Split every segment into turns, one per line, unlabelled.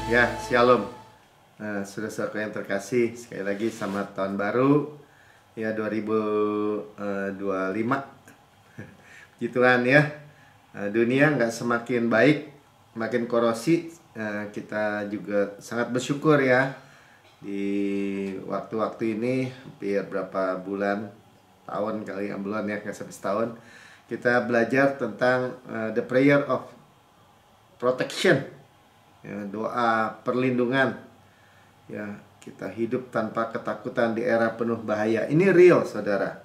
Ya, shalom. Saudara-saudara yang terkasih, sekali lagi selamat tahun baru ya 2025. Gituan ya. Dunia nggak semakin baik, makin korosi. Kita juga sangat bersyukur ya di waktu-waktu ini, hampir berapa bulan, tahun kali ya, bulan ya, nggak sampai setahun, kita belajar tentang the prayer of protection. Ya, doa perlindungan. Ya, kita hidup tanpa ketakutan di era penuh bahaya. Ini real, saudara.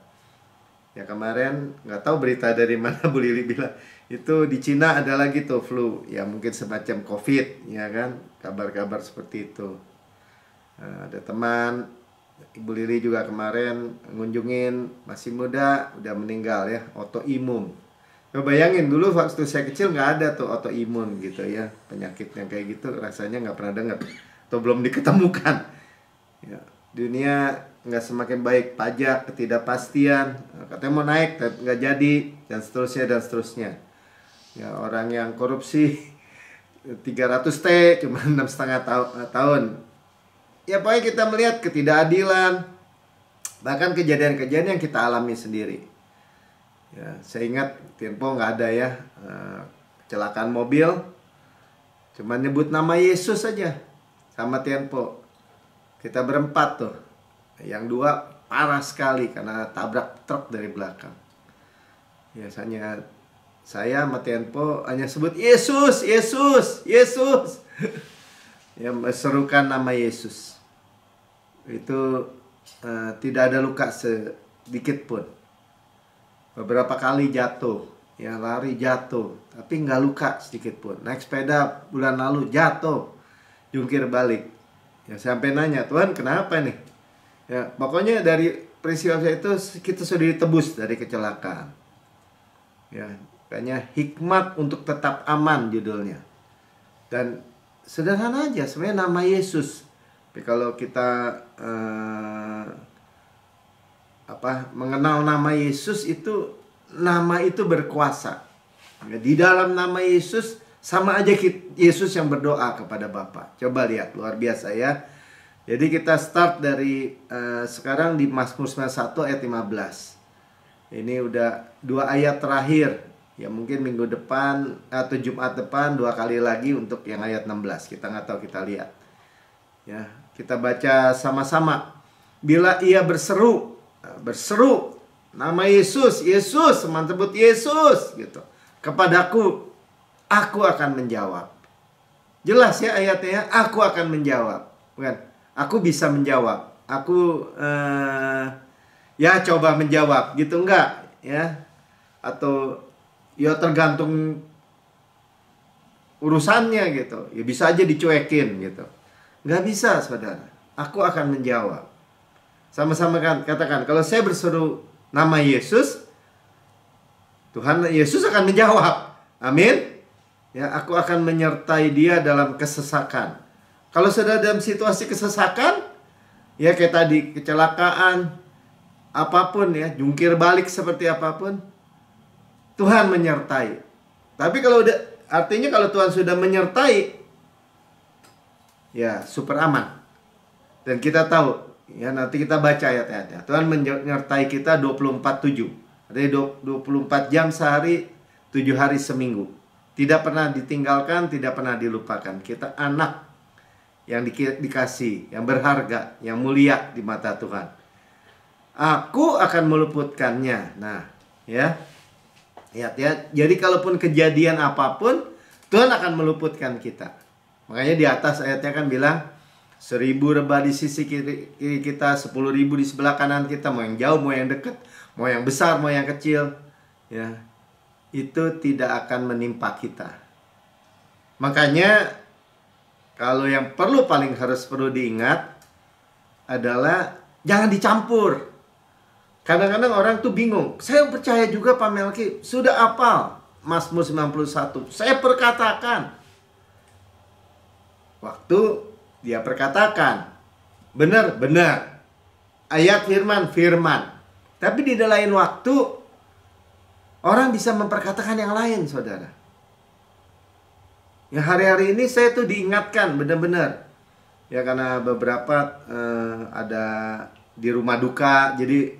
Ya, kemarin nggak tahu berita dari mana Bu Lili bilang itu di Cina ada lagi tuh flu. Ya, mungkin semacam COVID, ya kan? Kabar-kabar seperti itu. Ada teman Ibu Lili juga kemarin ngunjungin, masih muda, udah meninggal ya, autoimun. Coba bayangin dulu waktu saya kecil nggak ada tuh autoimun gitu ya, penyakit yang kayak gitu rasanya nggak pernah dengar atau belum diketemukan. Ya, dunia nggak semakin baik, pajak, ketidakpastian, katanya mau naik tapi nggak jadi, dan seterusnya dan seterusnya. Ya, orang yang korupsi 300 T cuma 6,5 tahun. Ya, pokoknya kita melihat ketidakadilan, bahkan kejadian-kejadian yang kita alami sendiri. Ya, saya ingat Tempo nggak ada ya kecelakaan mobil, cuma nyebut nama Yesus saja sama Tempo. Kita berempat tuh, yang dua parah sekali karena tabrak truk dari belakang. Biasanya saya sama Tempo hanya sebut Yesus, Yesus, Yesus. Ya, serukan nama Yesus. Itu tidak ada luka sedikit pun. Beberapa kali jatuh, ya lari jatuh, tapi nggak luka sedikit pun. Naik sepeda bulan lalu jatuh, jungkir balik. Ya, sampai nanya, Tuhan kenapa nih? Ya, pokoknya dari peristiwa itu kita sudah ditebus dari kecelakaan. Ya, kayaknya hikmat untuk tetap aman judulnya. Dan sederhana aja, sebenarnya nama Yesus. Tapi kalau kita mengenal nama Yesus, itu nama itu berkuasa. Di dalam nama Yesus sama aja Yesus yang berdoa kepada Bapa. Coba lihat, luar biasa ya. Jadi kita start dari sekarang di Mazmur 91 ayat 15. Ini udah 2 ayat terakhir. Ya, mungkin minggu depan atau Jumat depan 2 kali lagi untuk yang ayat 16. Kita nggak tahu, kita lihat. Ya, kita baca sama-sama. Bila ia berseru nama Yesus, Yesus, teman sebut Yesus gitu, kepadaku, aku akan menjawab. Jelas ya ayatnya, aku akan menjawab, bukan aku bisa menjawab, aku ya coba menjawab gitu, enggak ya, atau ya tergantung urusannya gitu, ya bisa aja dicuekin gitu. Nggak bisa, saudara. Aku akan menjawab. Sama-sama kan, katakan, kalau saya berseru nama Yesus, Tuhan Yesus akan menjawab. Amin. Ya, aku akan menyertai dia dalam kesesakan. Kalau sudah dalam situasi kesesakan, ya kayak tadi kecelakaan, apapun ya, jungkir balik seperti apapun, Tuhan menyertai. Tapi kalau artinya kalau Tuhan sudah menyertai, ya super aman. Dan kita tahu, ya nanti kita baca ayat-ayatnya. Tuhan menyertai kita 24/7. Artinya 24 jam sehari, 7 hari seminggu. Tidak pernah ditinggalkan, tidak pernah dilupakan. Kita anak yang dikasih, yang berharga, yang mulia di mata Tuhan. Aku akan meluputkannya. Nah, ya. Lihat ya. Jadi kalaupun kejadian apapun, Tuhan akan meluputkan kita. Makanya di atas ayatnya kan bilang, 1000 rebah di sisi kiri kita, 10.000 di sebelah kanan kita, mau yang jauh, mau yang dekat, mau yang besar, mau yang kecil, ya, itu tidak akan menimpa kita. Makanya kalau yang paling perlu diingat adalah jangan dicampur. Kadang-kadang orang tuh bingung. Saya percaya juga Pak Melki, sudah hafal Mazmur 91. Saya perkatakan. Waktu dia perkatakan, benar. Ayat firman. Tapi di lain waktu, orang bisa memperkatakan yang lain, saudara. Ya hari-hari ini saya tuh diingatkan benar-benar. Ya karena beberapa ada di rumah duka. Jadi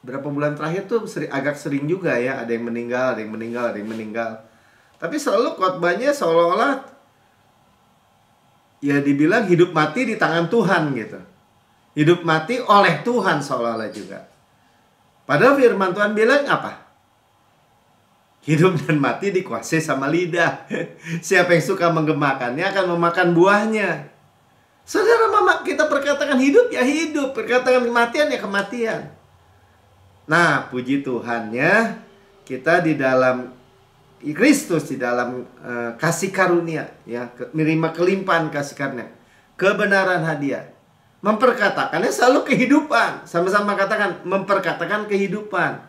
berapa bulan terakhir tuh agak sering juga ya. Ada yang meninggal, ada yang meninggal, ada yang meninggal. Tapi selalu khotbahnya seolah-olah ya dibilang hidup mati di tangan Tuhan gitu. Hidup mati oleh Tuhan seolah-olah juga. Padahal firman Tuhan bilang apa? Hidup dan mati dikuasai sama lidah. Siapa yang suka menggemakannya akan memakan buahnya. Saudara, mama kita perkatakan hidup ya hidup, perkatakan kematian ya kematian. Nah, puji Tuhannya kita di dalam Kristus, di dalam kasih karunia, ya, menerima kelimpahan kasih karunia, kebenaran hadiah. Memperkatakannya selalu kehidupan. Sama-sama katakan memperkatakan kehidupan.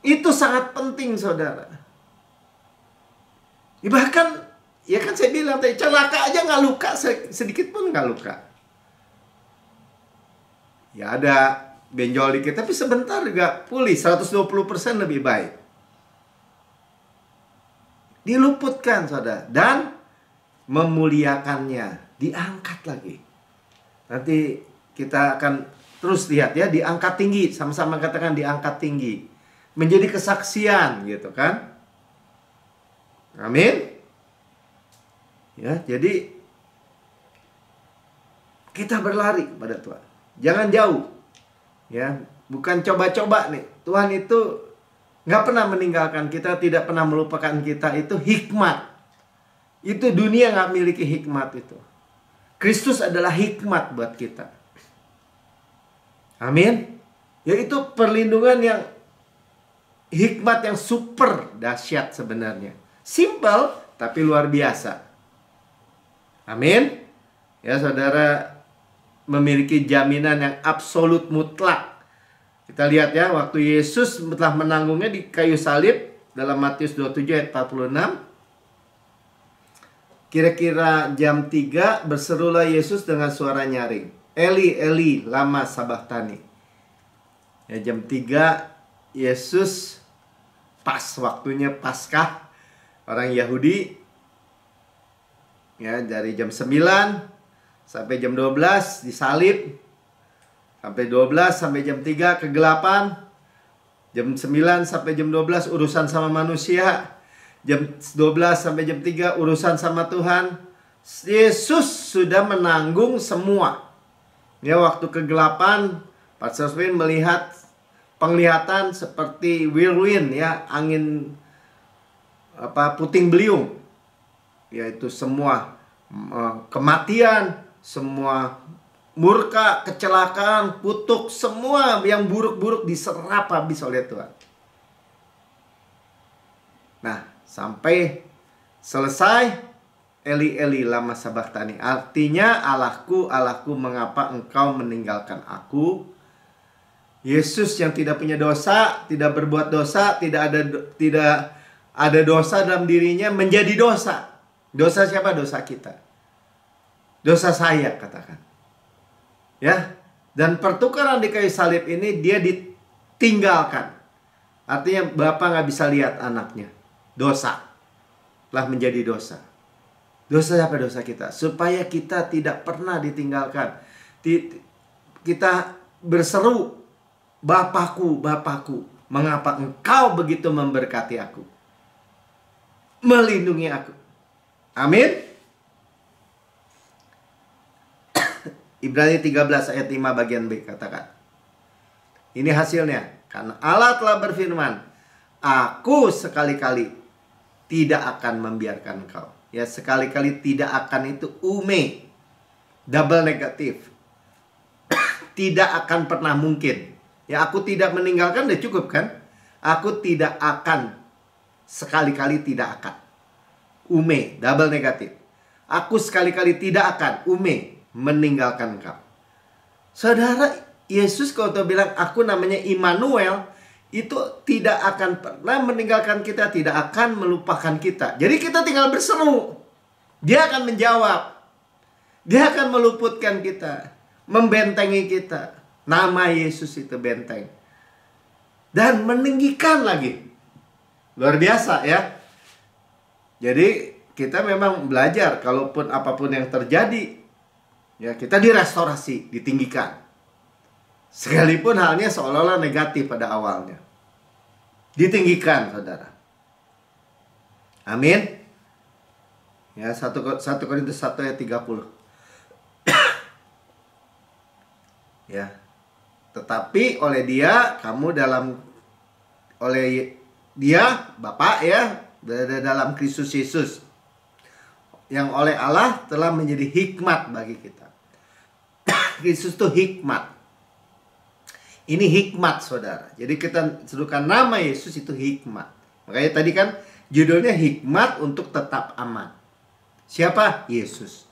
Itu sangat penting, saudara. Bahkan, ya kan saya bilang tadi, celaka aja nggak luka, sedikit pun nggak luka. Ya ada benjol dikit, tapi sebentar juga pulih, 120% lebih baik. Diluputkan, saudara. Dan memuliakannya, diangkat lagi. Nanti kita akan terus lihat ya, diangkat tinggi. Sama-sama katakan diangkat tinggi. Menjadi kesaksian gitu kan. Amin. Ya, jadi kita berlari kepada Tuhan. Jangan jauh. Ya, bukan coba-coba nih. Tuhan itu nggak pernah meninggalkan kita, tidak pernah melupakan kita. Itu hikmat. Itu dunia nggak miliki hikmat itu. Kristus adalah hikmat buat kita. Amin. Yaitu perlindungan yang hikmat yang super dahsyat sebenarnya. Simple tapi luar biasa. Amin. Ya, saudara memiliki jaminan yang absolut mutlak. Kita lihat ya, waktu Yesus telah menanggungnya di kayu salib dalam Matius 27 ayat 46. Kira-kira jam 3 berserulah Yesus dengan suara nyaring. Eli, Eli, lama sabachthani. Ya, jam 3 Yesus pas waktunya Paskah orang Yahudi. Ya, dari jam 9 sampai jam 12 disalib. Sampai 12 sampai jam 3 kegelapan. Jam 9 sampai jam 12 urusan sama manusia. Jam 12 sampai jam 3 urusan sama Tuhan. Yesus sudah menanggung semua. Ya, waktu kegelapan Pastor Swin melihat penglihatan seperti whirlwind ya, angin puting beliung. Yaitu semua kematian, semua murka, kecelakaan, kutuk, semua yang buruk-buruk diserap habis oleh Tuhan. Nah, sampai selesai Eli Eli lama sabachthani. Artinya Allahku, Allahku, mengapa engkau meninggalkan aku? Yesus yang tidak punya dosa, tidak berbuat dosa, tidak ada dosa dalam dirinya menjadi dosa. Dosa siapa? Dosa kita. Dosa saya, katakan. Ya, dan pertukaran di kayu salib ini dia ditinggalkan. Artinya Bapa nggak bisa lihat anaknya. Dosa telah menjadi dosa. Dosa siapa? Dosa kita. Supaya kita tidak pernah ditinggalkan. Kita berseru, Bapakku, Bapakku, mengapa engkau begitu memberkati aku? Melindungi aku. Amin. Ibrani 13 ayat 5 bagian B katakan. Ini hasilnya. Karena Allah telah berfirman, aku sekali-kali tidak akan membiarkan engkau. Ya, sekali-kali tidak akan itu ume. Double negatif. Tidak akan pernah mungkin. Ya, aku tidak meninggalkan udah cukup kan? Aku tidak akan. Sekali-kali tidak akan. Ume, double negatif. Aku sekali-kali tidak akan. Ume, meninggalkan engkau. Saudara, Yesus kalau bilang aku namanya Immanuel, itu tidak akan pernah meninggalkan kita, tidak akan melupakan kita. Jadi kita tinggal berseru. Dia akan menjawab. Dia akan meluputkan kita, membentengi kita. Nama Yesus itu benteng. Dan meninggikan lagi. Luar biasa ya. Jadi kita memang belajar, kalaupun apapun yang terjadi, ya kita direstorasi, ditinggikan. Sekalipun halnya seolah-olah negatif pada awalnya, ditinggikan, saudara. Amin. Ya, 1 Korintus 1 ayat 30. Ya. Tetapi oleh dia oleh dia Bapa ya, dalam Kristus Yesus, yang oleh Allah telah menjadi hikmat bagi kita. Kristus itu hikmat. Ini hikmat, saudara. Jadi kita sedukan nama Yesus itu hikmat. Makanya tadi kan judulnya hikmat untuk tetap aman. Siapa? Yesus.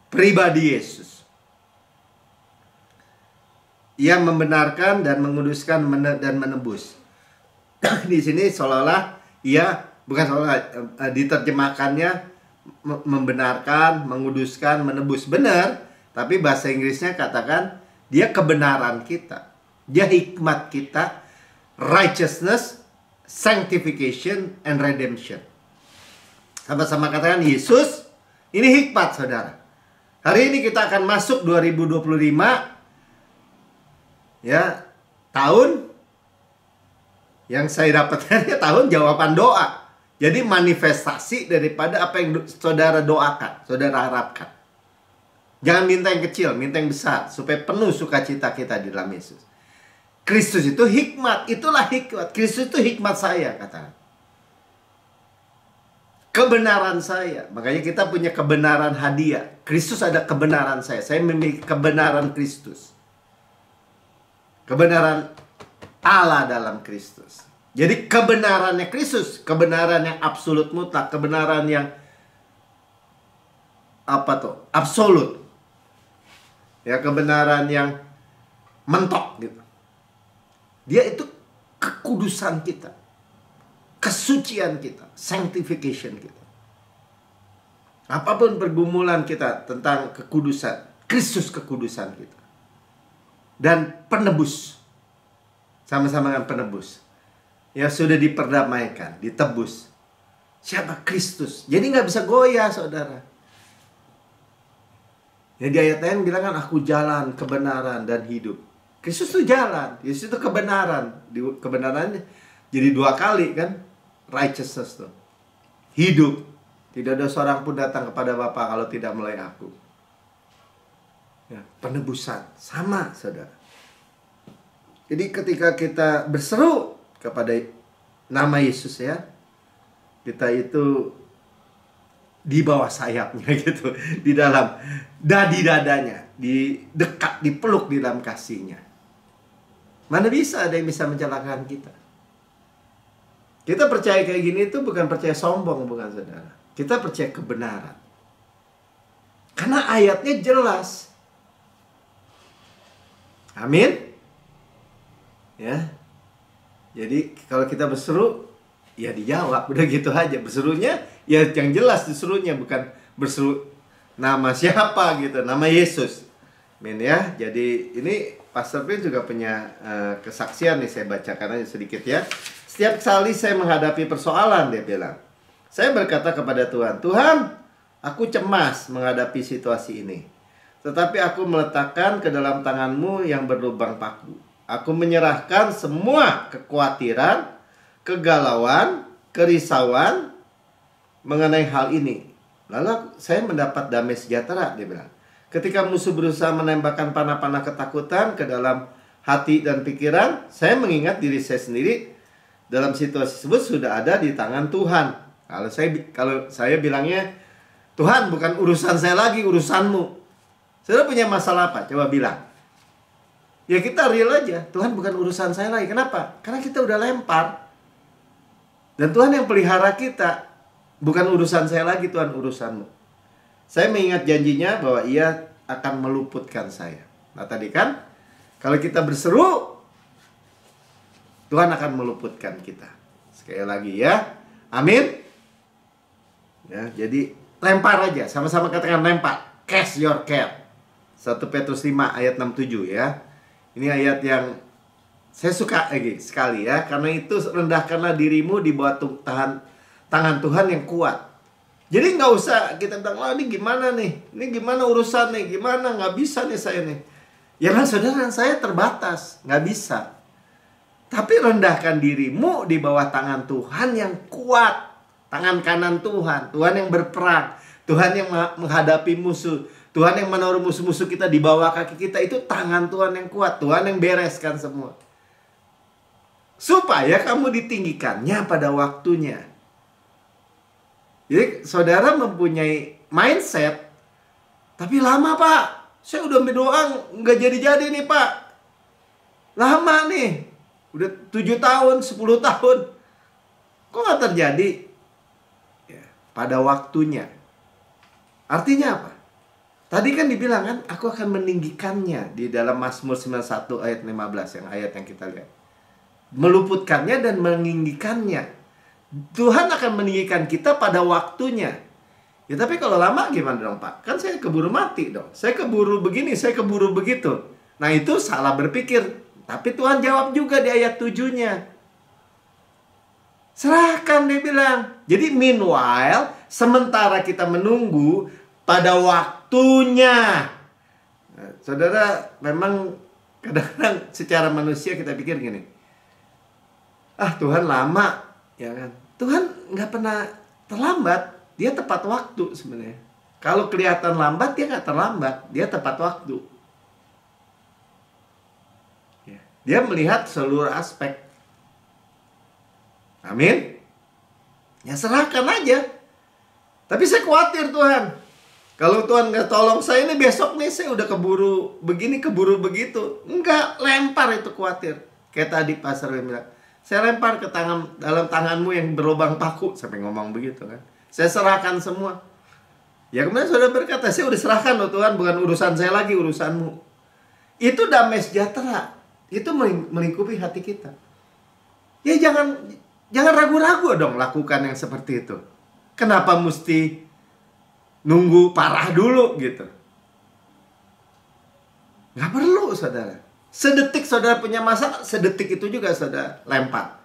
Pribadi Yesus. Yang membenarkan dan menguduskan dan menebus. Di sini seolah-olah bukan seolah diterjemahkannya membenarkan, menguduskan, menebus. Benar, tapi bahasa Inggrisnya katakan dia kebenaran kita. Dia hikmat kita, righteousness, sanctification, and redemption. Sama-sama katakan Yesus, ini hikmat, saudara. Hari ini kita akan masuk 2025. Ya, tahun yang saya dapatkan tahun jawaban doa. Jadi manifestasi daripada apa yang saudara doakan, saudara harapkan. Jangan minta yang kecil, minta yang besar, supaya penuh sukacita kita di dalam Yesus. Kristus itu hikmat, itulah hikmat. Kristus itu hikmat saya, kata. Kebenaran saya. Makanya kita punya kebenaran hadiah. Kristus ada kebenaran saya. Saya memiliki kebenaran Kristus. Kebenaran Allah dalam Kristus. Jadi kebenarannya Kristus, kebenaran yang absolut mutlak, kebenaran yang absolut. Ya, kebenaran yang mentok gitu. Dia itu kekudusan kita, kesucian kita, sanctification kita. Apapun pergumulan kita tentang kekudusan, Kristus kekudusan kita. Dan penebus, sama-sama dengan penebus, yang sudah diperdamaikan, ditebus. Siapa? Kristus. Jadi nggak bisa goyah, saudara. Ya, di ayat lain bilang kan, aku jalan, kebenaran, dan hidup. Kristus itu jalan, Yesus itu kebenaran. Kebenarannya jadi 2 kali kan, righteousness tuh. Hidup. Tidak ada seorang pun datang kepada Bapa kalau tidak melalui aku. Ya, penebusan sama, saudara. Jadi ketika kita berseru kepada nama Yesus ya, kita itu di bawah sayapnya gitu, di dalam dadanya, di dekat, dipeluk di dalam kasihnya. Mana bisa ada yang bisa mencelakakan kita? Kita percaya kayak gini itu bukan percaya sombong, bukan, saudara. Kita percaya kebenaran. Karena ayatnya jelas. Amin. Ya. Jadi kalau kita berseru, ya dijawab. Udah gitu aja. Berserunya ya yang jelas disuruhnya, bukan berseru nama siapa gitu, nama Yesus. Amin ya. Jadi ini Pastor Pin juga punya kesaksian nih, saya bacakan aja sedikit ya. Setiap kali saya menghadapi persoalan, dia bilang, saya berkata kepada Tuhan, Tuhan, aku cemas menghadapi situasi ini. Tetapi aku meletakkan ke dalam tangan-Mu yang berlubang paku. Aku menyerahkan semua kekhawatiran, kegalauan, kerisauan mengenai hal ini. Lalu saya mendapat damai sejahtera, dia bilang. Ketika musuh berusaha menembakkan panah-panah ketakutan ke dalam hati dan pikiran, saya mengingat diri saya sendiri dalam situasi tersebut sudah ada di tangan Tuhan. Kalau saya bilangnya, Tuhan bukan urusan saya lagi, urusan-Mu. Saudara punya masalah apa? Coba bilang. Ya kita real aja. Tuhan bukan urusan saya lagi. Kenapa? Karena kita udah lempar. Dan Tuhan yang pelihara kita. Bukan urusan saya lagi, Tuhan, urusan-Mu. Saya mengingat janjinya bahwa Ia akan meluputkan saya. Nah tadi kan, kalau kita berseru, Tuhan akan meluputkan kita. Sekali lagi ya. Amin. Ya, jadi lempar aja. Sama-sama katakan lempar. Cast your care. 1 Petrus 5 ayat 67 ya. Ini ayat yang saya suka lagi sekali ya. Karena itu rendahkanlah dirimu di bawah tangan Tuhan yang kuat. Jadi nggak usah kita bilang, oh ini gimana nih? Ini gimana urusan nih? Gimana? Nggak bisa nih saya nih. Ya kan saudara, saya terbatas. Nggak bisa. Tapi rendahkan dirimu di bawah tangan Tuhan yang kuat. Tangan kanan Tuhan. Tuhan yang berperang. Tuhan yang menghadapi musuh. Tuhan yang menaruh musuh-musuh kita di bawah kaki kita. Itu tangan Tuhan yang kuat. Tuhan yang bereskan semua. Supaya kamu ditinggikannya pada waktunya. Jadi saudara mempunyai mindset, tapi lama pak, saya udah berdoa nggak jadi-jadi nih pak. Lama nih, udah 7 tahun, 10 tahun. Kok nggak terjadi? Ya, pada waktunya. Artinya apa? Tadi kan dibilang kan, aku akan meninggikannya di dalam Mazmur 91 ayat 15, yang ayat yang kita lihat. Meluputkannya dan meninggikannya. Tuhan akan meninggikan kita pada waktunya. Ya tapi kalau lama gimana dong pak? Kan saya keburu mati dong. Saya keburu begini, saya keburu begitu. Nah itu salah berpikir. Tapi Tuhan jawab juga di ayat 7-nya. Serahkan, dia bilang. Jadi meanwhile, sementara kita menunggu, pada waktunya. Nah, saudara, memang kadang-kadang secara manusia kita pikir gini. Ah Tuhan lama. Ya kan? Tuhan nggak pernah terlambat. Dia tepat waktu sebenarnya. Kalau kelihatan lambat, dia nggak terlambat. Dia tepat waktu. Ya. Dia melihat seluruh aspek. Amin. Ya serahkan aja. Tapi saya khawatir Tuhan. Kalau Tuhan nggak tolong saya ini besok nih saya udah keburu begini, keburu begitu. Enggak, lempar itu khawatir. Kayak tadi Pastor bilang. Saya lempar ke dalam tanganmu yang berlubang paku. Sampai ngomong begitu kan. Saya serahkan semua. Ya kemudian saudara berkata, saya udah serahkan loh Tuhan. Bukan urusan saya lagi, urusanmu. Itu damai sejahtera. Itu melingkupi hati kita. Ya jangan ragu-ragu dong lakukan yang seperti itu. Kenapa mesti nunggu parah dulu gitu? Nggak perlu saudara. Sedetik saudara punya masalah, sedetik itu juga saudara lempar.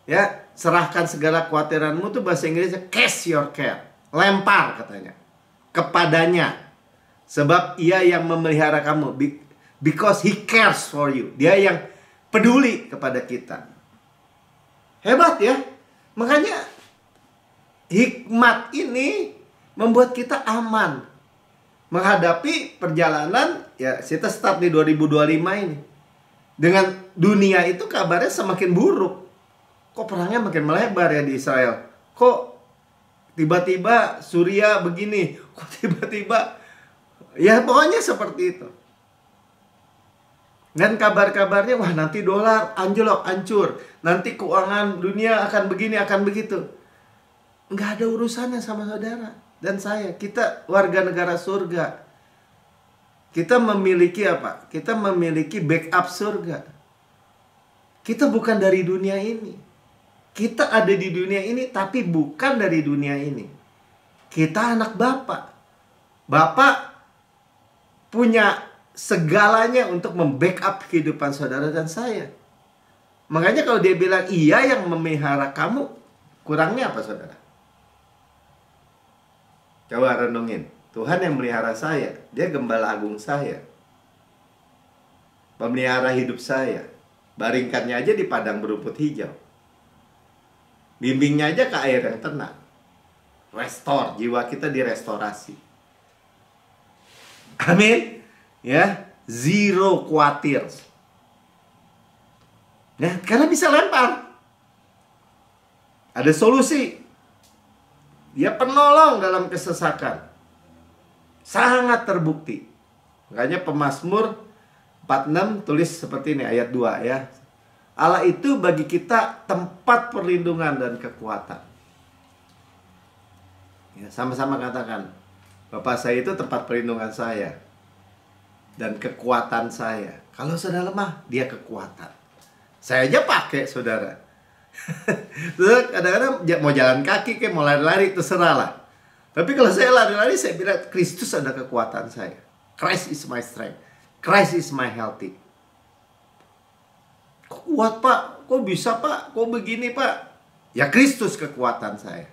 Ya, serahkan segala kekhawatiranmu tuh bahasa Inggrisnya cast your care. Lempar katanya. Kepadanya. Sebab ia yang memelihara kamu. Because he cares for you. Dia yang peduli kepada kita. Hebat ya. Makanya hikmat ini membuat kita aman menghadapi perjalanan. Ya kita start di 2025 ini. Dengan dunia itu kabarnya semakin buruk. Kok perangnya makin melebar ya di Israel? Kok tiba-tiba Suriah begini? Kok tiba-tiba? Ya pokoknya seperti itu. Dan kabar-kabarnya, wah nanti dolar anjlok, hancur. Nanti keuangan dunia akan begini, akan begitu. Nggak ada urusannya sama saudara dan saya. Kita warga negara surga. Kita memiliki apa? Kita memiliki backup surga. Kita bukan dari dunia ini. Kita ada di dunia ini, tapi bukan dari dunia ini. Kita anak Bapak. Bapak punya segalanya untuk membackup kehidupan saudara dan saya. Makanya kalau dia bilang iya yang memelihara kamu, kurangnya apa saudara? Coba renungin. Tuhan yang melihara saya. Dia gembala agung saya. Pemelihara hidup saya. Baringkannya aja di padang berumput hijau. Bimbingnya aja ke air yang tenang. Restore, jiwa kita direstorasi. Amin. Ya, zero khawatir. Ya, karena bisa lempar. Ada solusi. Dia penolong dalam kesesakan. Sangat terbukti. Makanya Pemazmur 46 tulis seperti ini ayat 2 ya. Allah itu bagi kita tempat perlindungan dan kekuatan. Ya, sama-sama katakan, Bapak saya itu tempat perlindungan saya dan kekuatan saya. Kalau saudara lemah, dia kekuatan. Saya aja pakai saudara. Kadang-kadang mau jalan kaki kayak mau lari-lari terserah lah. Tapi kalau saya lari-lari, saya bilang Kristus ada kekuatan saya. Christ is my strength. Christ is my healthy. Kok kuat pak? Kok bisa pak? Kok begini pak? Ya Kristus kekuatan saya.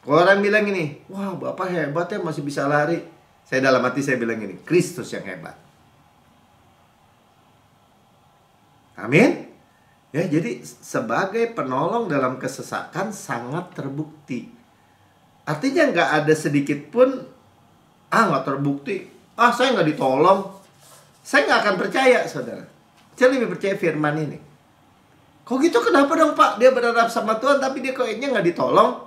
Kalau orang bilang ini, wah Bapak hebat ya masih bisa lari. Saya dalam hati saya bilang ini, Kristus yang hebat. Amin. Ya, jadi sebagai penolong dalam kesesakan sangat terbukti. Artinya nggak ada sedikit pun, nggak terbukti. Saya nggak ditolong. Saya nggak akan percaya, saudara. Saya lebih percaya firman ini. Kok gitu kenapa dong Pak? Dia berharap sama Tuhan tapi dia kayaknya nggak ditolong.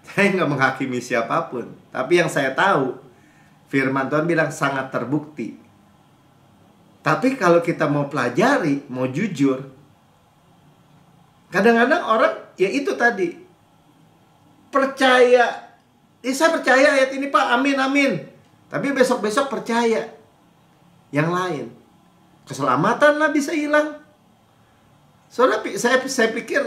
Saya nggak menghakimi siapapun. Tapi yang saya tahu, firman Tuhan bilang sangat terbukti. Tapi kalau kita mau pelajari, mau jujur, kadang-kadang orang, ya itu tadi, percaya. Saya percaya ayat ini Pak, amin, amin. Tapi besok-besok percaya yang lain. Keselamatan lah bisa hilang. Soalnya saya pikir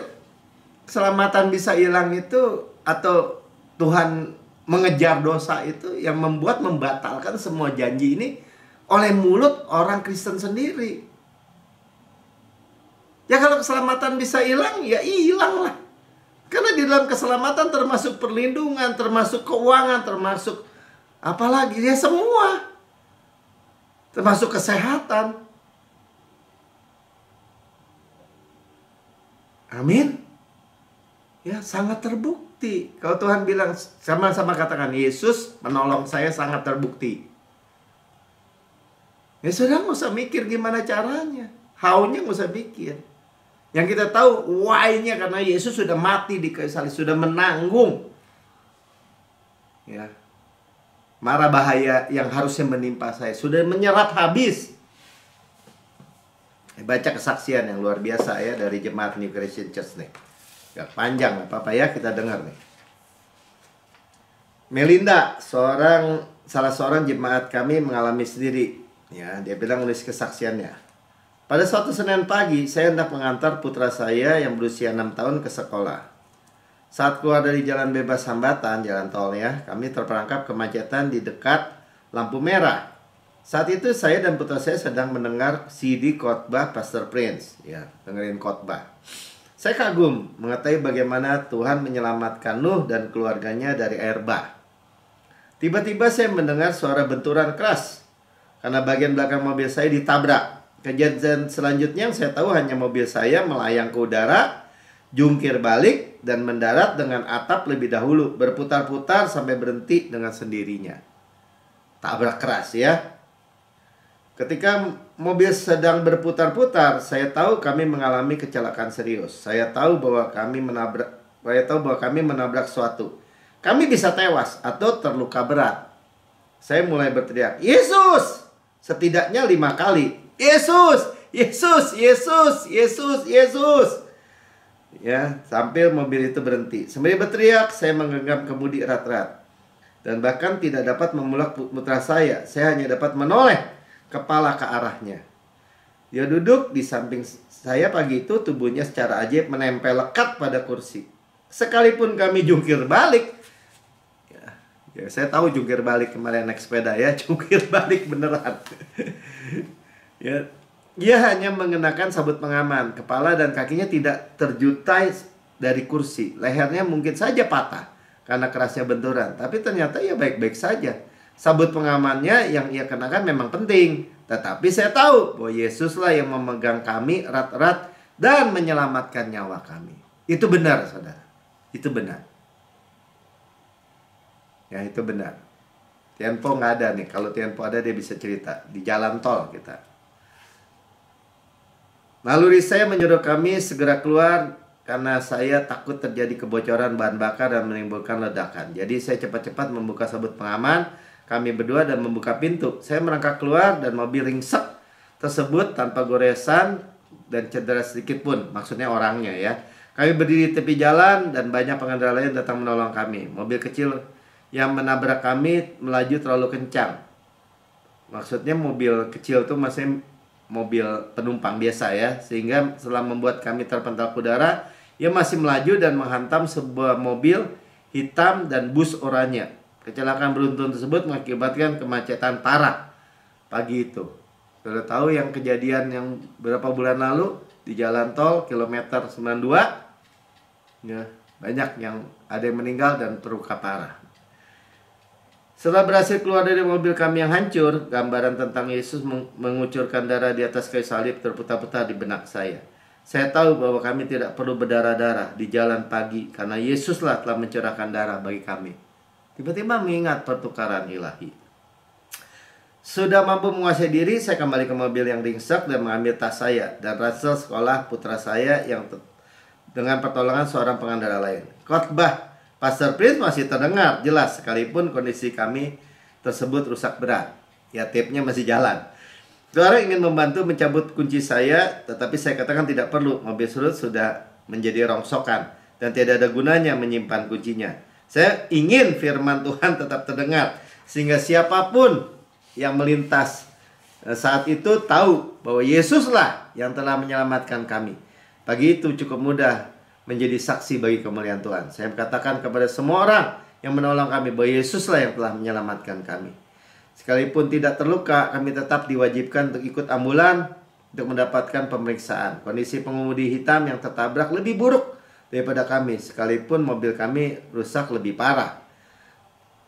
keselamatan bisa hilang itu, atau Tuhan mengejar dosa itu yang membuat membatalkan semua janji ini oleh mulut orang Kristen sendiri. Ya kalau keselamatan bisa hilang, ya hilang lah. Karena di dalam keselamatan termasuk perlindungan, termasuk keuangan, termasuk apalagi, ya semua. Termasuk kesehatan. Amin. Ya sangat terbukti. Kalau Tuhan bilang, sama-sama katakan, Yesus menolong saya sangat terbukti. Ya sudah, nggak usah mikir gimana caranya. How-nya nggak usah mikir. Yang kita tahu why-nya karena Yesus sudah mati di kayu salib, sudah menanggung ya mara bahaya yang harusnya menimpa saya, sudah menyerap habis. Baca kesaksian yang luar biasa ya dari jemaat New Christian Church nih. Gak panjang apa-apa ya, kita dengar nih. Melinda, salah seorang jemaat kami mengalami sendiri. Ya, dia bilang menulis kesaksiannya. Pada suatu Senin pagi, saya hendak mengantar putra saya yang berusia 6 tahun ke sekolah. Saat keluar dari jalan bebas hambatan, jalan tol ya, kami terperangkap kemacetan di dekat lampu merah. Saat itu saya dan putra saya sedang mendengar CD khotbah Pastor Prince. Ya, dengerin khotbah. Saya kagum mengetahui bagaimana Tuhan menyelamatkan Nuh dan keluarganya dari air bah. Tiba-tiba saya mendengar suara benturan keras karena bagian belakang mobil saya ditabrak. Kejadian selanjutnya yang saya tahu hanya mobil saya melayang ke udara, jungkir balik, dan mendarat dengan atap lebih dahulu, berputar-putar sampai berhenti dengan sendirinya. Tabrak keras ya. Ketika mobil sedang berputar-putar, saya tahu kami mengalami kecelakaan serius. Saya tahu bahwa kami menabrak suatu. Kami bisa tewas atau terluka berat. Saya mulai berteriak, Yesus! Setidaknya 5 kali. Yesus! Yesus! Yesus! Yesus! Yesus! Ya, sampai mobil itu berhenti. Sembari berteriak, saya menggenggam kemudi erat-erat. Dan bahkan tidak dapat memulak putra saya. Saya hanya dapat menoleh kepala ke arahnya. Dia duduk di samping saya pagi itu, tubuhnya secara ajaib menempel lekat pada kursi. Sekalipun kami jungkir balik, ya saya tahu jungkir balik kemarin naik sepeda ya, jungkir balik beneran. Ya, dia hanya mengenakan sabut pengaman. Kepala dan kakinya tidak terjutai dari kursi. Lehernya mungkin saja patah karena kerasnya benturan. Tapi ternyata ya baik-baik saja. Sabut pengamannya yang ia kenakan memang penting. Tetapi saya tahu bahwa Yesuslah yang memegang kami erat-erat dan menyelamatkan nyawa kami. Itu benar, saudara. Itu benar. Ya, itu benar. Tianpo nggak ada nih. Kalau Tianpo ada dia bisa cerita. Di jalan tol kita. Lalu saya menyuruh kami segera keluar karena saya takut terjadi kebocoran bahan bakar dan menimbulkan ledakan. Jadi saya cepat-cepat membuka sabut pengaman, kami berdua, dan membuka pintu. Saya merangkak keluar dan mobil ringsek tersebut tanpa goresan dan cedera sedikit pun. Maksudnya orangnya ya. Kami berdiri di tepi jalan dan banyak pengendara lain datang menolong kami. Mobil kecil yang menabrak kami melaju terlalu kencang. Maksudnya mobil kecil itu masih mobil penumpang biasa ya, sehingga setelah membuat kami terpental ke udara, ia masih melaju dan menghantam sebuah mobil hitam dan bus oranye. Kecelakaan beruntun tersebut mengakibatkan kemacetan parah pagi itu. Sudah tahu yang kejadian yang berapa bulan lalu di jalan tol kilometer 92 ya, Banyak yang ada yang meninggal dan terluka parah. Setelah berhasil keluar dari mobil kami yang hancur, gambaran tentang Yesus mengucurkan darah di atas kayu salib terputar-putar di benak saya. Saya tahu bahwa kami tidak perlu berdarah-darah di jalan pagi karena Yesuslah telah mencurahkan darah bagi kami. Tiba-tiba mengingat pertukaran ilahi. Sudah mampu menguasai diri, saya kembali ke mobil yang ringsek dan mengambil tas saya dan ransel sekolah putra saya yang dengan pertolongan seorang pengendara lain. Khotbah Pastor Prince masih terdengar jelas sekalipun kondisi kami tersebut rusak berat. Ya, tape-nya masih jalan. Saudara ingin membantu mencabut kunci saya, tetapi saya katakan tidak perlu. Mobil surut sudah menjadi rongsokan dan tidak ada gunanya menyimpan kuncinya. Saya ingin firman Tuhan tetap terdengar sehingga siapapun yang melintas saat itu tahu bahwa Yesuslah yang telah menyelamatkan kami. Pagi itu cukup mudah menjadi saksi bagi kemuliaan Tuhan. Saya katakan kepada semua orang yang menolong kami bahwa Yesuslah yang telah menyelamatkan kami. Sekalipun tidak terluka, kami tetap diwajibkan untuk ikut ambulan untuk mendapatkan pemeriksaan. Kondisi pengemudi hitam yang tertabrak lebih buruk daripada kami, sekalipun mobil kami rusak lebih parah.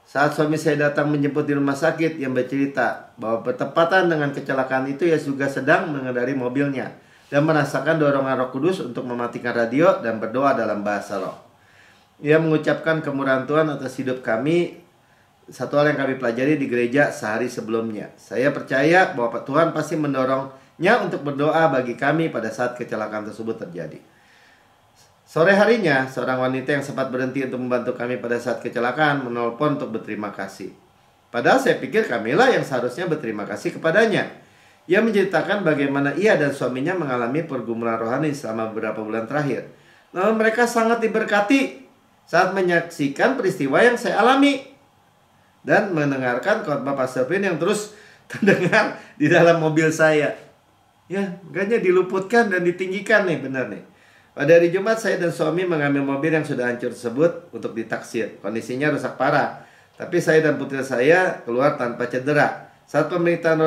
Saat suami saya datang menjemput di rumah sakit, yang bercerita bahwa bertepatan dengan kecelakaan itu ia juga sedang mengendarai mobilnya dan merasakan dorongan Roh Kudus untuk mematikan radio dan berdoa dalam bahasa roh. Ia mengucapkan kemurahan Tuhan atas hidup kami, satu hal yang kami pelajari di gereja sehari sebelumnya. Saya percaya bahwa Tuhan pasti mendorongnya untuk berdoa bagi kami pada saat kecelakaan tersebut terjadi. Sore harinya, seorang wanita yang sempat berhenti untuk membantu kami pada saat kecelakaan menelpon untuk berterima kasih. Padahal saya pikir kamilah yang seharusnya berterima kasih kepadanya. Ia menceritakan bagaimana ia dan suaminya mengalami pergumulan rohani selama beberapa bulan terakhir. Namun mereka sangat diberkati saat menyaksikan peristiwa yang saya alami dan mendengarkan khotbah Pastor Pin yang terus terdengar di dalam mobil saya. Ya, makanya diluputkan dan ditinggikan nih, benar nih. Pada hari Jumat saya dan suami mengambil mobil yang sudah hancur tersebut untuk ditaksir. Kondisinya rusak parah, tapi saya dan putri saya keluar tanpa cedera. Saat pemeriksaan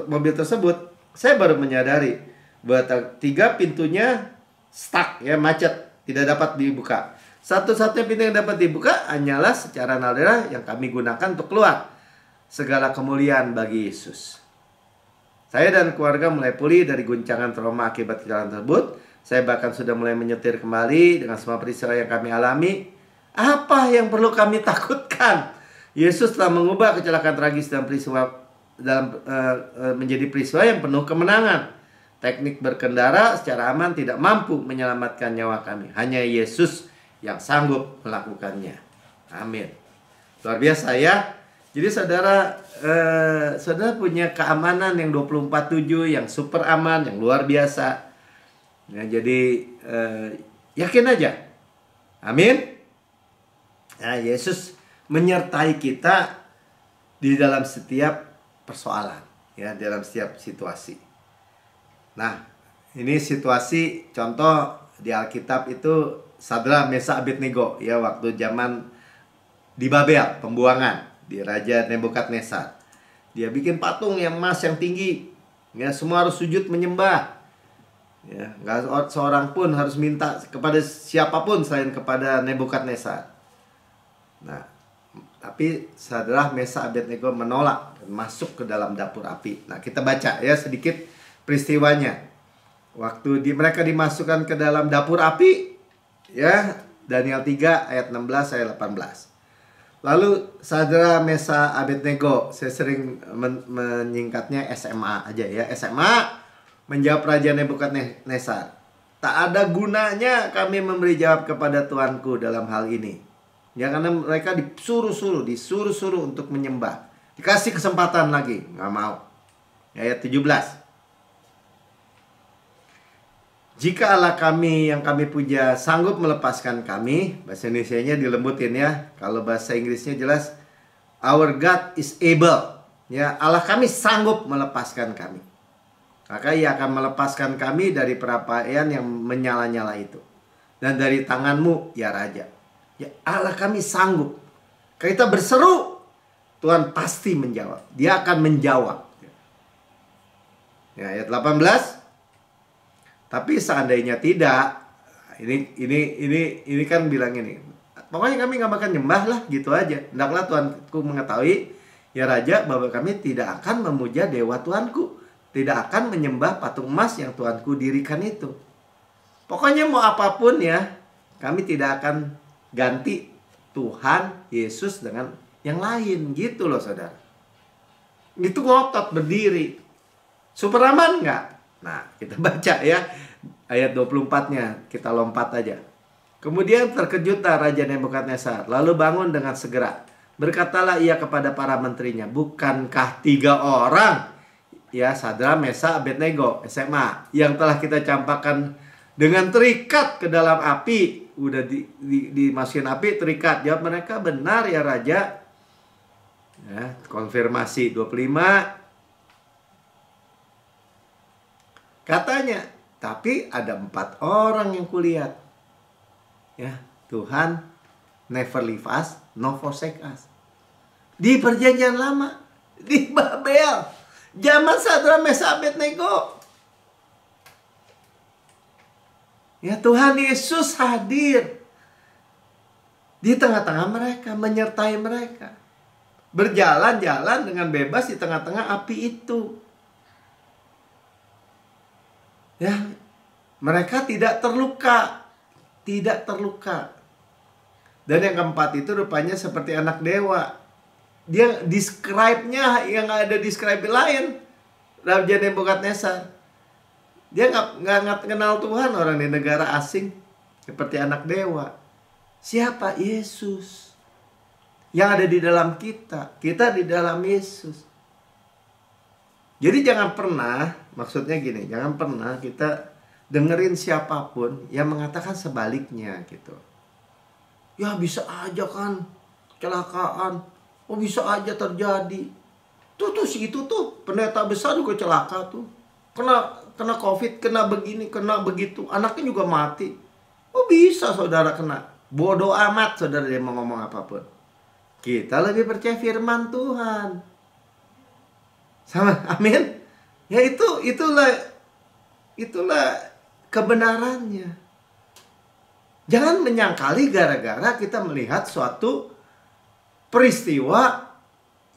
mobil tersebut, saya baru menyadari bahwa 3 pintunya stuck, ya, macet, tidak dapat dibuka. Satu-satunya pintu yang dapat dibuka hanyalah secara nalera yang kami gunakan untuk keluar. Segala kemuliaan bagi Yesus. Saya dan keluarga mulai pulih dari guncangan trauma akibat kecelakaan tersebut. Saya bahkan sudah mulai menyetir kembali dengan semua peristiwa yang kami alami. Apa yang perlu kami takutkan? Yesus telah mengubah kecelakaan tragis dan peristiwa menjadi peristiwa yang penuh kemenangan. Teknik berkendara secara aman tidak mampu menyelamatkan nyawa kami. Hanya Yesus yang sanggup melakukannya. Amin. Luar biasa ya. Jadi saudara punya keamanan yang 24/7, yang super aman, yang luar biasa. Ya, jadi yakin aja. Amin. Nah, Yesus menyertai kita di dalam setiap persoalan, ya, dalam setiap situasi. Nah, ini situasi contoh di Alkitab itu Sadrak, Mesak, Abednego, ya, waktu zaman di Babel, pembuangan di Raja Nebukadnezar. Dia bikin patung yang emas yang tinggi, ya, semua harus sujud menyembah. Ya, nggak seorang pun harus minta kepada siapapun selain kepada Nebukadnezar. Nah, tapi Sadrak, Mesak, Abednego menolak dan masuk ke dalam dapur api. Nah, kita baca ya sedikit peristiwanya. Waktu mereka dimasukkan ke dalam dapur api, ya, Daniel 3 ayat 16 ayat 18. Lalu Sadrak, Mesak, Abednego, saya sering menyingkatnya SMA aja ya. SMA menjawab Raja Nebukadnezar, tak ada gunanya kami memberi jawab kepada Tuanku dalam hal ini. Ya, karena mereka disuruh-suruh untuk menyembah. Dikasih kesempatan lagi, nggak mau. Ayat 17. Jika Allah kami yang kami puja sanggup melepaskan kami, bahasa Indonesianya dilembutin ya. Kalau bahasa Inggrisnya jelas, our God is able. Ya, Allah kami sanggup melepaskan kami. Maka Ia akan melepaskan kami dari perapaian yang menyala-nyala itu. Dan dari tanganmu, ya Raja. Ya, Allah kami sanggup. Kita berseru, Tuhan pasti menjawab. Dia akan menjawab. Ya, ayat 18. Tapi seandainya tidak, ini kan bilang ini. Pokoknya kami nggak makan nyembah lah, gitu aja. Hendaklah Tuanku mengetahui, ya Raja, bahwa kami tidak akan memuja dewa Tuanku, tidak akan menyembah patung emas yang Tuanku dirikan itu. Pokoknya mau apapun ya, kami tidak akan ganti Tuhan Yesus dengan yang lain, gitu loh saudara. Itu ngotot berdiri. Superaman nggak? Nah, kita baca ya ayat 24-nya, kita lompat aja. Kemudian terkejutlah Raja Nebukadnezar, lalu bangun dengan segera. Berkatalah ia kepada para menterinya, bukankah 3 orang, ya Sadra, Mesa, Abednego, SMA, yang telah kita campakkan dengan terikat ke dalam api? Udah dimasukin api, terikat. Jawab mereka, benar ya Raja. Ya, konfirmasi 25. Katanya, tapi ada 4 orang yang kulihat. Ya, Tuhan never leave us, no forsake us. Di perjanjian lama, di Babel, zaman Sadra, Mesa, Abednego. Ya, Tuhan Yesus hadir di tengah-tengah mereka, menyertai mereka. Berjalan-jalan dengan bebas di tengah-tengah api itu. Ya, mereka tidak terluka. Tidak terluka. Dan yang keempat itu rupanya seperti anak dewa. Dia describe-nya yang ada describe lain. Raja Nebukadnezar. Dia nggak kenal Tuhan, orang di negara asing. Seperti anak dewa. Siapa? Yesus. Yang ada di dalam kita. Kita di dalam Yesus. Jadi jangan pernah, maksudnya gini, jangan pernah kita dengerin siapapun yang mengatakan sebaliknya gitu. Ya bisa aja kan kecelakaan. Oh bisa aja terjadi. Tuh si itu tuh pendeta besar juga celaka tuh. Kena COVID, kena begini, kena begitu. Anaknya juga mati. Oh bisa saudara kena. Bodoh amat saudara dia mau ngomong apapun. Kita lebih percaya firman Tuhan. Sama, amin. Ya itulah kebenarannya. Jangan menyangkali gara-gara kita melihat suatu peristiwa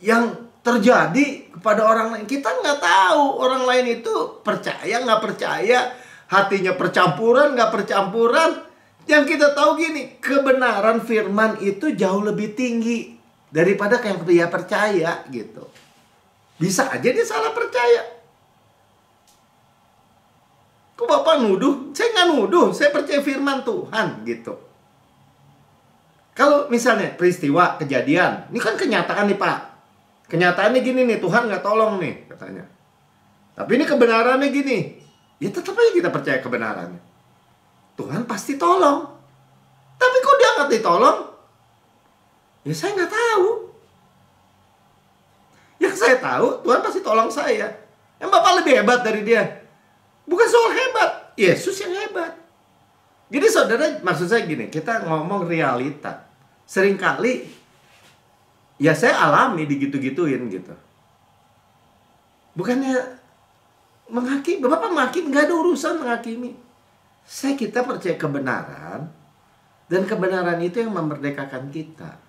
yang terjadi kepada orang lain. Kita nggak tahu orang lain itu percaya nggak percaya, hatinya percampuran nggak percampuran. Yang kita tahu gini, kebenaran firman itu jauh lebih tinggi daripada yang dia percaya gitu. Bisa aja dia salah percaya. Kok Bapak nuduh? Saya nggak nuduh, saya percaya firman Tuhan gitu. Kalau misalnya peristiwa, kejadian, ini kan kenyataan nih Pak. Kenyataannya gini nih, Tuhan nggak tolong nih katanya. Tapi ini kebenarannya gini. Ya tetap aja kita percaya kebenarannya. Tuhan pasti tolong. Tapi kok dia nggak ditolong? Ya saya nggak tahu. Yang saya tahu, Tuhan pasti tolong saya. Yang Bapak lebih hebat dari dia. Bukan soal hebat, Yesus yang hebat. Jadi saudara, maksud saya gini, kita ngomong realita. Seringkali, ya saya alami digitu-gituin gitu. Bukannya menghakimi, Bapak menghakimi, nggak ada urusan menghakimi. Kita percaya kebenaran, dan kebenaran itu yang memerdekakan kita.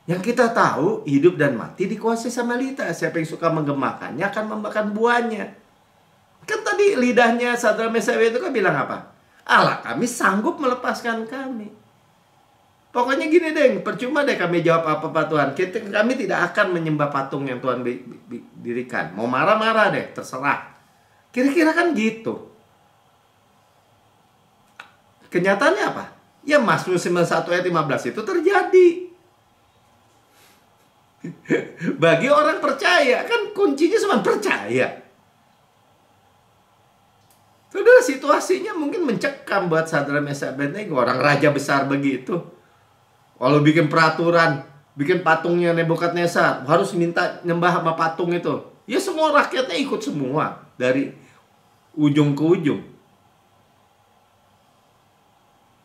Yang kita tahu hidup dan mati dikuasai sama lidah. Siapa yang suka menggemakannya akan memakan buahnya. Kan tadi lidahnya Sadra, Mesa, itu kan bilang apa? Allah kami sanggup melepaskan kami. Pokoknya gini deh, percuma deh kami jawab apa-apa Tuhan. Kami tidak akan menyembah patung yang Tuhan dirikan. Mau marah-marah deh, terserah. Kira-kira kan gitu. Kenyataannya apa? Ya Mazmur 91 ayat 15 itu terjadi. Bagi orang percaya, kan kuncinya cuma percaya. Saudara, situasinya mungkin mencekam buat Sadra, Mesa, Abednego, orang raja besar begitu. Kalau bikin peraturan, bikin patungnya Nebukadnezar, harus minta nyembah sama patung itu. Ya semua rakyatnya ikut semua, dari ujung ke ujung.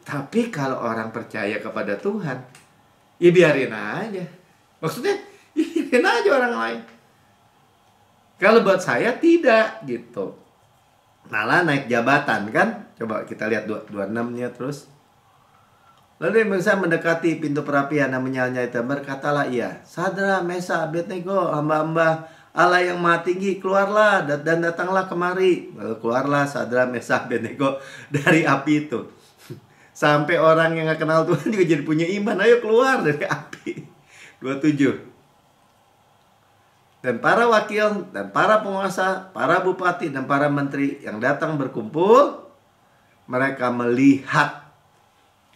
Tapi kalau orang percaya kepada Tuhan, ya biarin aja. Maksudnya, biarin aja orang lain. Kalau buat saya tidak gitu. malah naik jabatan kan. Coba kita lihat 26-nya terus. Lalu Musa mendekati pintu perapian dan menyala-nyala itu. Berkatalah ia, Sadrak, Mesakh, Abednego, hamba-hamba Allah yang Maha Tinggi, keluarlah dan datanglah kemari. Lalu keluarlah Sadrak, Mesakh, Abednego dari api itu. Sampai orang yang gak kenal Tuhan juga jadi punya iman. Ayo keluar dari api. 27. Dan para wakil, dan para penguasa, para bupati, dan para menteri yang datang berkumpul, mereka melihat.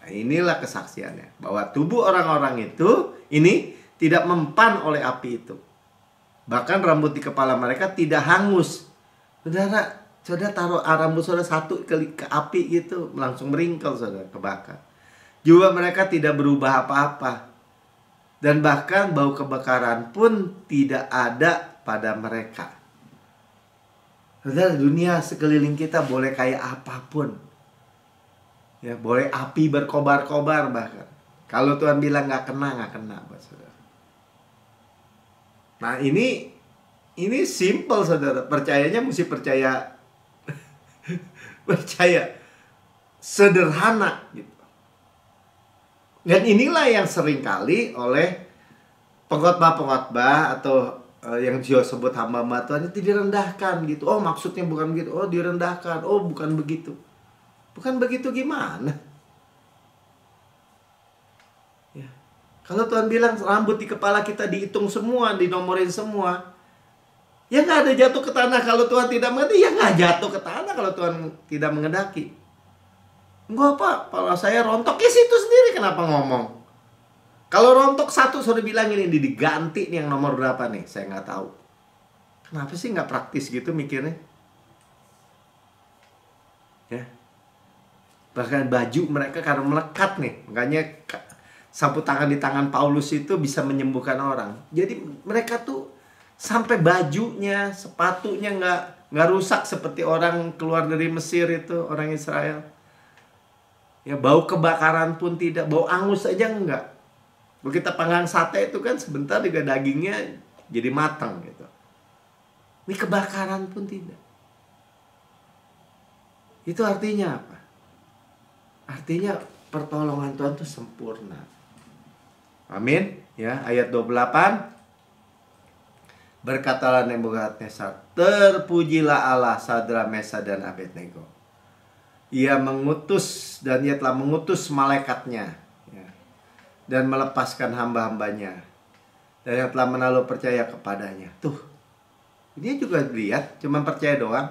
Nah, inilah kesaksiannya, bahwa tubuh orang-orang itu ini tidak mempan oleh api itu. Bahkan rambut di kepala mereka tidak hangus. Saudara taruh rambut saudara satu ke api gitu, langsung meringkel, saudara, kebakar. Juga mereka tidak berubah apa-apa. Dan bahkan bau kebakaran pun tidak ada pada mereka. Saudara, dunia sekeliling kita boleh kayak apapun. Ya, boleh api berkobar-kobar bahkan. Kalau Tuhan bilang nggak kena buat saudara. Nah, ini simple, saudara. Percayanya mesti percaya sederhana gitu. Dan inilah yang seringkali oleh pengkhotbah atau yang Gio sebut hamba-hamba Tuhan itu direndahkan gitu. Oh, maksudnya bukan begitu. Oh, direndahkan. Oh, bukan begitu. Bukan begitu gimana? Ya. Kalau Tuhan bilang rambut di kepala kita dihitung semua, dinomorin semua, ya nggak ada jatuh ke tanah kalau Tuhan tidak mengendaki. Ya nggak jatuh ke tanah kalau Tuhan tidak mengendaki. Enggak apa, kalau saya rontok ya situ sendiri kenapa ngomong. Kalau rontok satu sudah bilang ini diganti nih yang nomor berapa nih, saya nggak tahu. Kenapa sih nggak praktis gitu mikirnya? Ya. Bahkan baju mereka karena melekat nih. Makanya sapu tangan di tangan Paulus itu bisa menyembuhkan orang. Jadi mereka tuh sampai bajunya, sepatunya nggak rusak seperti orang keluar dari Mesir itu, orang Israel. Ya, bau kebakaran pun tidak, bau angus aja enggak. Kalau kita panggang sate itu kan sebentar juga dagingnya jadi matang gitu. Ini kebakaran pun tidak. Itu artinya apa? Artinya pertolongan Tuhan itu sempurna. Amin. Ya, ayat 28. Berkatalah Nebukadnezar, terpujilah Allah Sadrak, Mesakh, dan Abednego. Ia mengutus dan ia telah mengutus malaikatnya, ya, dan melepaskan hamba-hambanya, dan yang telah menaruh percaya kepadanya. Tuh, ini juga lihat, cuma percaya doang,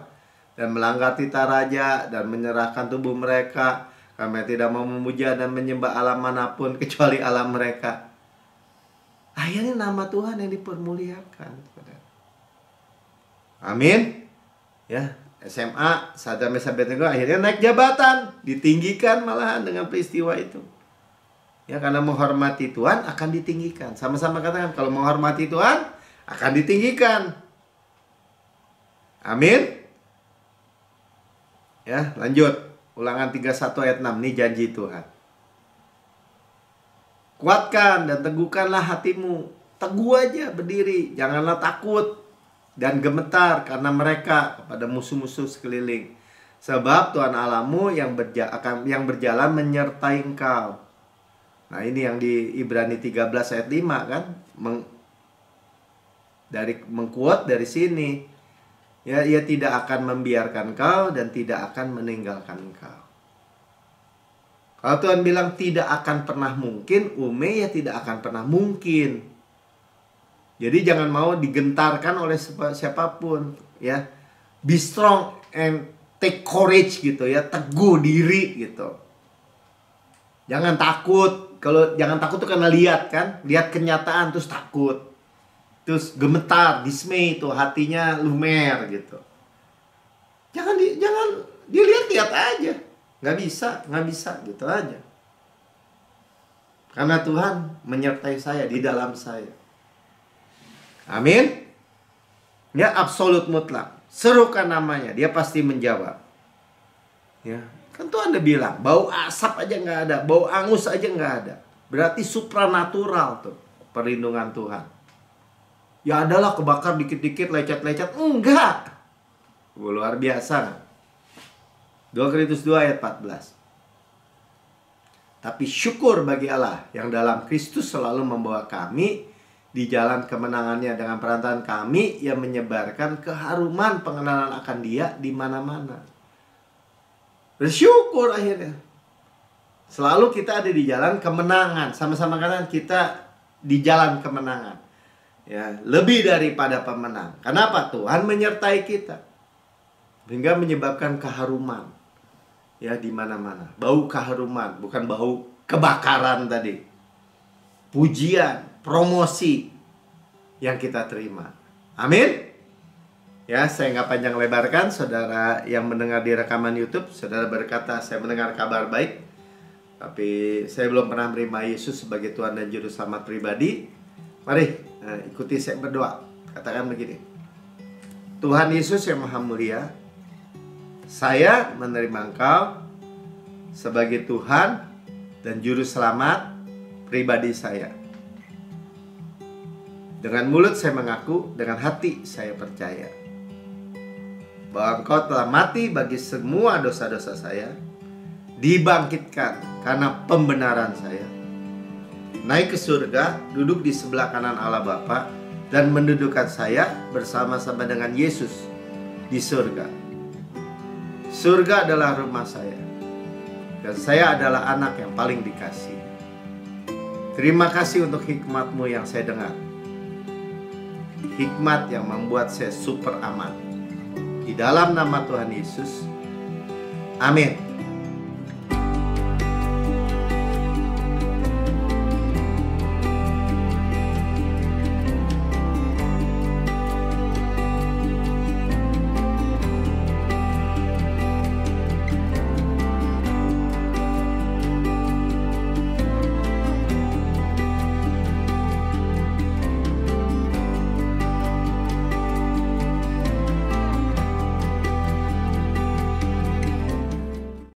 dan melanggar titah raja dan menyerahkan tubuh mereka. Kami tidak mau memuja dan menyembah Allah manapun kecuali Allah mereka. Akhirnya nama Tuhan yang dipermuliakan. Amin. Ya, SMA Sadrak, Mesakh, Abednego akhirnya naik jabatan, ditinggikan malahan dengan peristiwa itu. Ya, karena menghormati Tuhan akan ditinggikan. Sama-sama katakan, kalau menghormati Tuhan akan ditinggikan. Amin. Ya, lanjut. Ulangan 31 ayat 6. Ini janji Tuhan. Kuatkan dan teguhkanlah hatimu. Teguh aja berdiri. Janganlah takut dan gemetar karena mereka kepada musuh-musuh sekeliling. Sebab Tuhan Allahmu yang berjalan menyertai engkau. Nah, ini yang di Ibrani 13 ayat 5 kan. Mengkuat dari sini. Ya, ia tidak akan membiarkan kau dan tidak akan meninggalkan kau. Kalau Tuhan bilang tidak akan pernah mungkin, ya tidak akan pernah mungkin. Jadi jangan mau digentarkan oleh siapapun, ya. Be strong and take courage gitu ya, teguh diri gitu. Jangan takut. Kalau jangan takut tuh karena lihat kan, lihat kenyataan terus takut. Terus gemetar, dismay itu hatinya lumer gitu. Jangan dilihat-lihat aja. Nggak bisa gitu aja. Karena Tuhan menyertai saya, di dalam saya. Amin. Ya, absolut mutlak. Serukan namanya, dia pasti menjawab. Ya, kan Tuhan udah bilang, bau asap aja nggak ada, bau angus aja nggak ada. Berarti supranatural tuh perlindungan Tuhan. Ya adalah kebakar dikit-dikit, lecet-lecet. Enggak. Luar biasa. 2 Korintus 2 ayat 14. Tapi syukur bagi Allah yang dalam Kristus selalu membawa kami di jalan kemenangannya dengan perantaraan kami yang menyebarkan keharuman pengenalan akan Dia di mana-mana. Bersyukur akhirnya. Selalu kita ada di jalan kemenangan. Sama-sama kanan kita di jalan kemenangan. Ya, lebih daripada pemenang. Kenapa? Tuhan menyertai kita. Hingga menyebabkan keharuman. Ya, di mana-mana. Bau keharuman, bukan bau kebakaran tadi. Pujian, promosi yang kita terima. Amin. Ya, saya nggak panjang lebarkan. Saudara yang mendengar di rekaman YouTube, saudara berkata, saya mendengar kabar baik, tapi saya belum pernah menerima Yesus sebagai Tuhan dan Juru Selamat pribadi. Mari ikuti saya berdoa. Katakan begini: Tuhan Yesus yang Maha Mulia, saya menerima Engkau sebagai Tuhan dan Juru Selamat pribadi saya. Dengan mulut saya mengaku, dengan hati saya percaya bahwa Engkau telah mati bagi semua dosa-dosa saya, dibangkitkan karena pembenaran saya, naik ke surga, duduk di sebelah kanan Allah Bapa, dan mendudukkan saya bersama-sama dengan Yesus di surga. Surga adalah rumah saya, dan saya adalah anak yang paling dikasih. Terima kasih untuk hikmat-Mu yang saya dengar. Hikmat yang membuat saya super aman. Di dalam nama Tuhan Yesus. Amin.